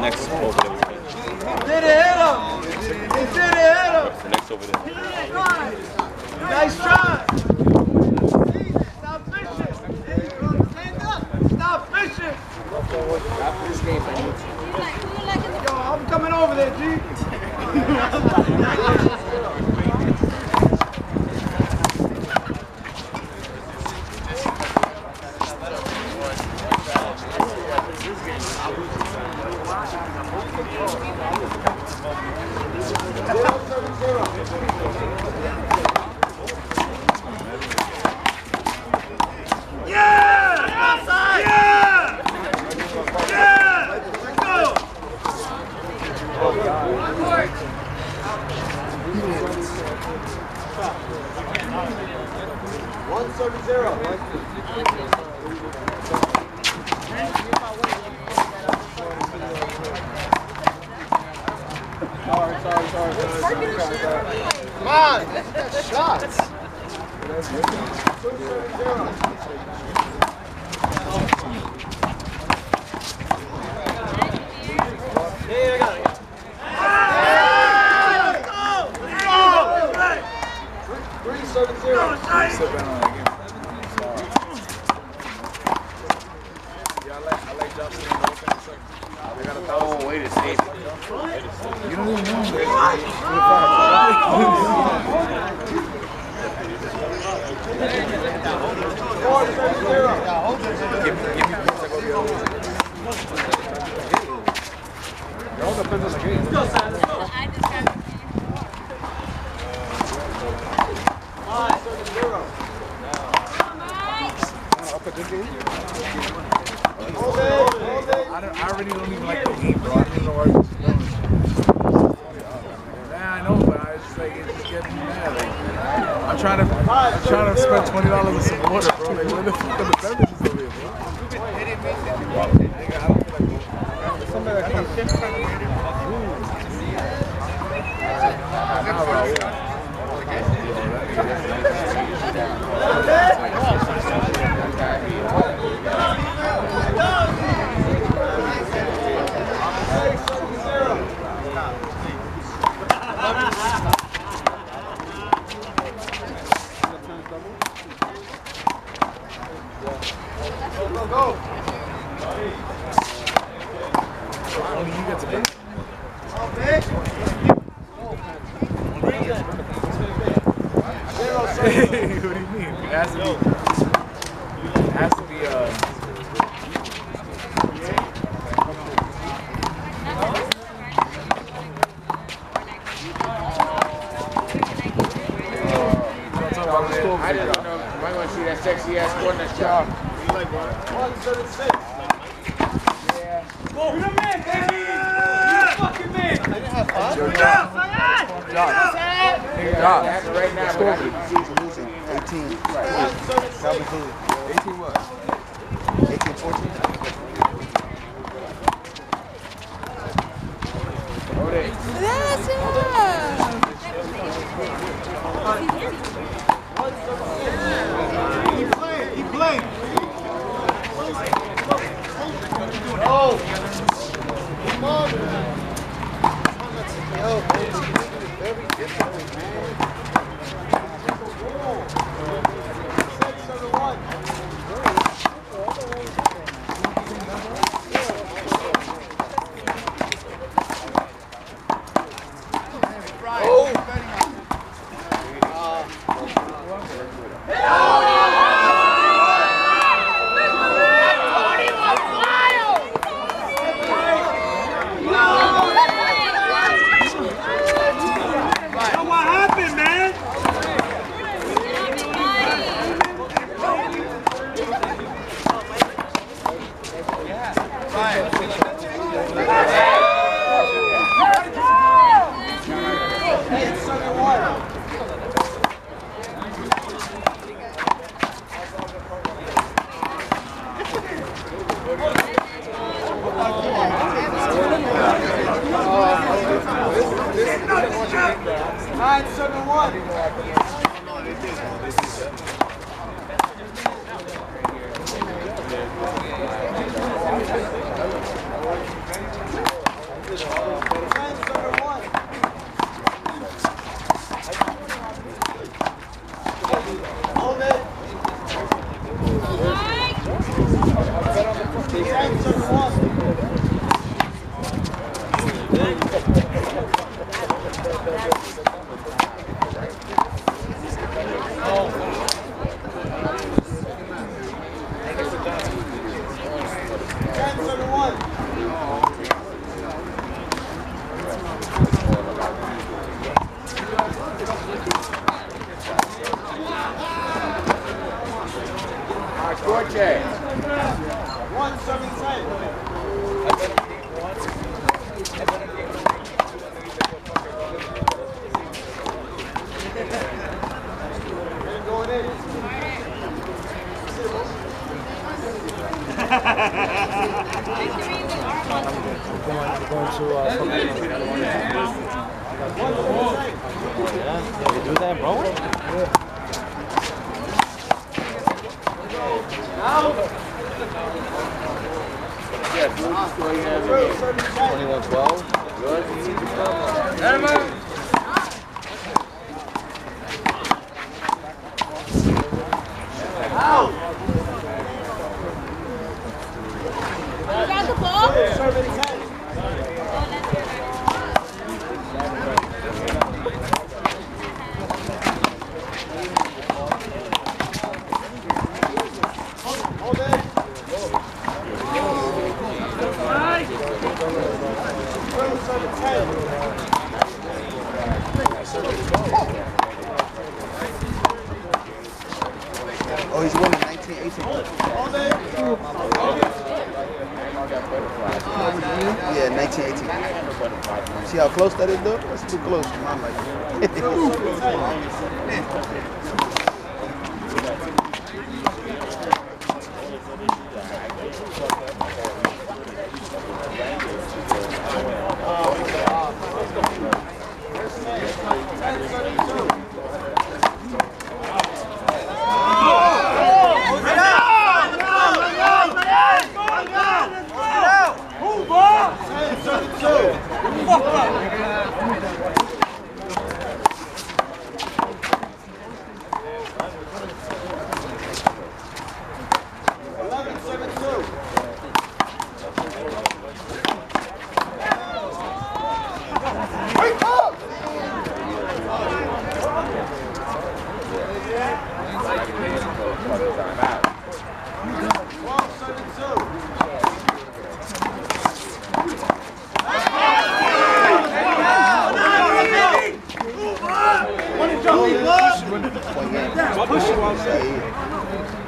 next over there. Did it hit him? He did it hit him. The next over there. Nice try. Stop fishing. Stop fishing. After this game, Yo, I'm coming over there, G. Come on, shots. Yeah, I got it. Oh, wait a second. You don't even know. Give me It all depends on the game. Let's go, Sam. Let's go. Up a good game? I really don't even like the game, bro. I don't even know why it's going. Yeah, I know, but I just like it's just getting me mad. Like, I'm trying to spend $20 on some water, bro. Like, where the fuck are the beverages over here, bro? Somebody that comes What do you mean? It has to be. I don't know. Am I going to see that sexy ass corner shot? 136. Yeah. You're the man, baby! You're the fucking man! I didn't have fun. Right now, but I need to see you losing. 18. Right. 18 what? 18, 14? Hold it. Keep playing. Oh! Come on, man. Yo, very difficult, man. 6-1. Oh! My score check. 1-7-10. Going in. I'm going to yeah, you do that, bro? Yeah. Yeah, good score you have. 21-12. Good. Out. You got the ball? 7-10. Oh, he's winning 19-18. Yeah, 19-18. See how close that is, though? That's too close for my liking.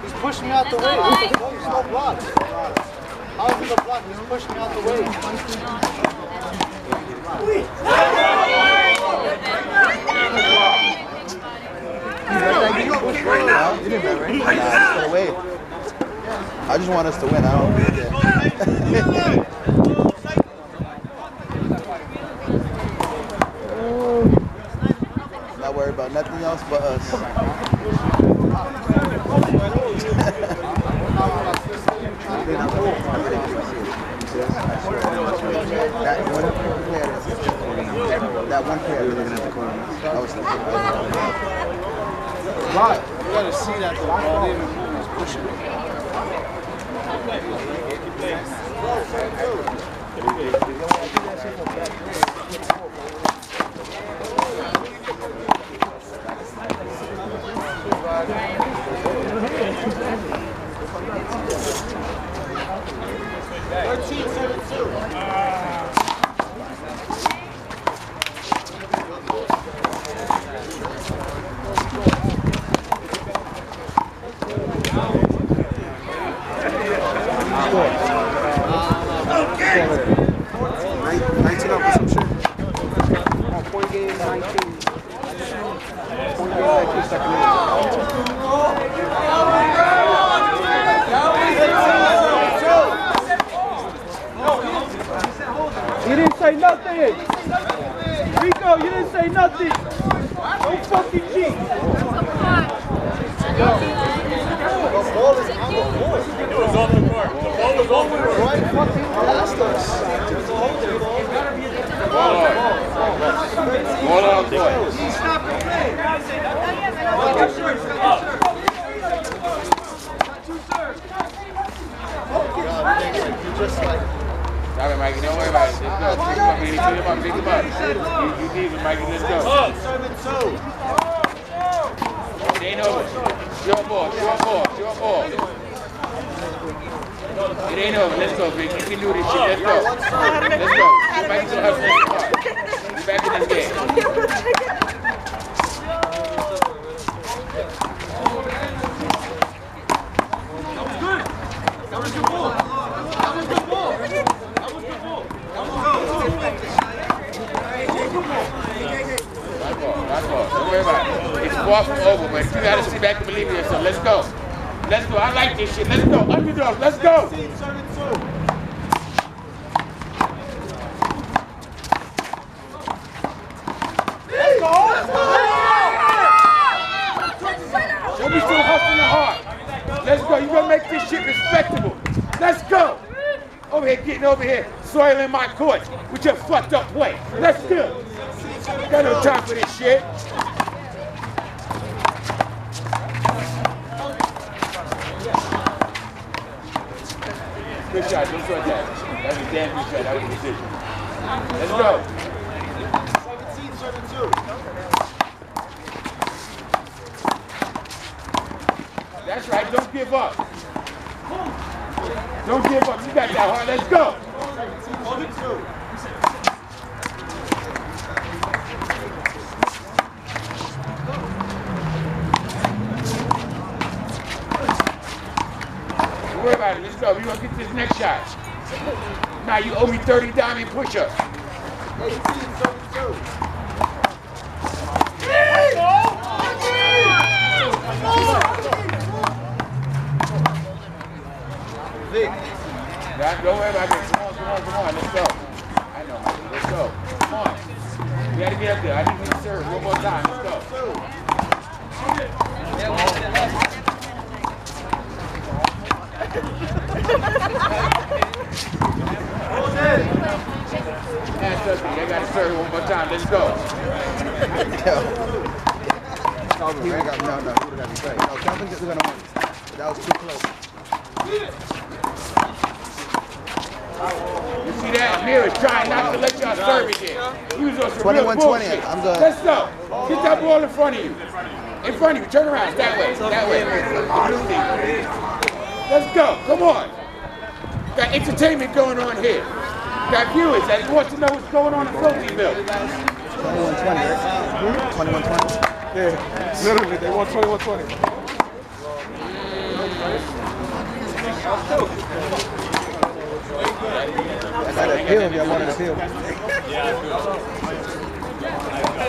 He's pushing me out the way. There's no block. How's he gonna block? He's pushing me out the way. You didn't bet, right? Nah, just for the wave. I just want us to win. I don't need that. Not worried about nothing else but us. That one player we're looking at the corner. I was thinking. Right. You gotta see that the ball didn't was pushing me. You didn't say nothing. Rico, you didn't say nothing. Don't fucking cheat. The ball is on the court. It was off the court. The ball was off the court. Right fucking past us. Hold on, boy. Stop the play. Just like Stop it, Mikey. Don't worry about it. Let's go. Pick him up, baby. Pick him up. Pick him up. You need it, Mikey. Let's go. 7-2. It ain't over. Short ball. Short ball. Short ball. It ain't over. Let's go, Vic. You can do this shit. Let's go. Let's go. Mikey's gonna have to next part. Be back in this game. but you gotta sit back and believe in yourself. Let's go. Let's go. I like this shit. Let's go. Underdog. Let's go. Don't be so hustling hard. Let's go. You're gonna make this shit respectable. Let's go. Over here, getting over here, soiling my court with your fucked up play. Let's go. Got no time for this shit. Good shot. Don't sweat that. That was a damn good shot. That was a decision. Let's go. 17-32. That's right. Don't give up. Don't give up. You got that hard. Let's go. 17-22. Don't worry about it. Let's go. We're going to get this next shot. Now you owe me 30 diamond push-ups. 18-32. Don't worry about it. Come on. Let's go. I know. Let's go. Come on. We got to get up there. I need you to serve one more time. Let's go. 'They got to serve one more time. Let's go. No, he would have got me straight. No, Calvin was going to win. That was too close. You see that? Ameer is trying not to let y'all serve again. He was on some real 21-20. bullshit. I'm done. Let's go. Get that ball in front of you. In front of you. Turn around. That way. That way. Let's go. Come on. Got entertainment going on here. Got viewers that want to know what's going on in Phillyville. 21-20, right? 21-20. Yeah, literally, they want 21-20. I got an appeal if y'all wanted to appeal.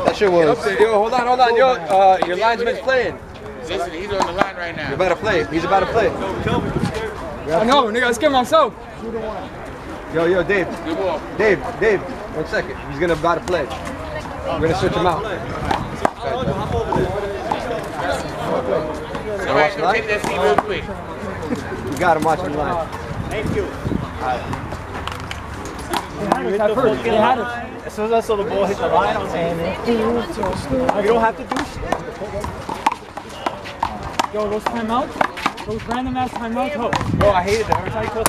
That shit was. Yo, hold on. Yo, your linesman's playing. Listen, he's on the line right now. He's about to play. He's about to play. I know, nigga. I scared myself. Yo, Dave. Good ball. Dave, 1 second. He's about to play. We're gonna switch him out. Somebody go take that seat real quick. You got him watching live. Thank you. They had it. As soon as I saw the ball hit the line, I was saying, you don't have to do shit. Yo, those timeouts, those random ass timeouts. Bro, I hated them. Every time you call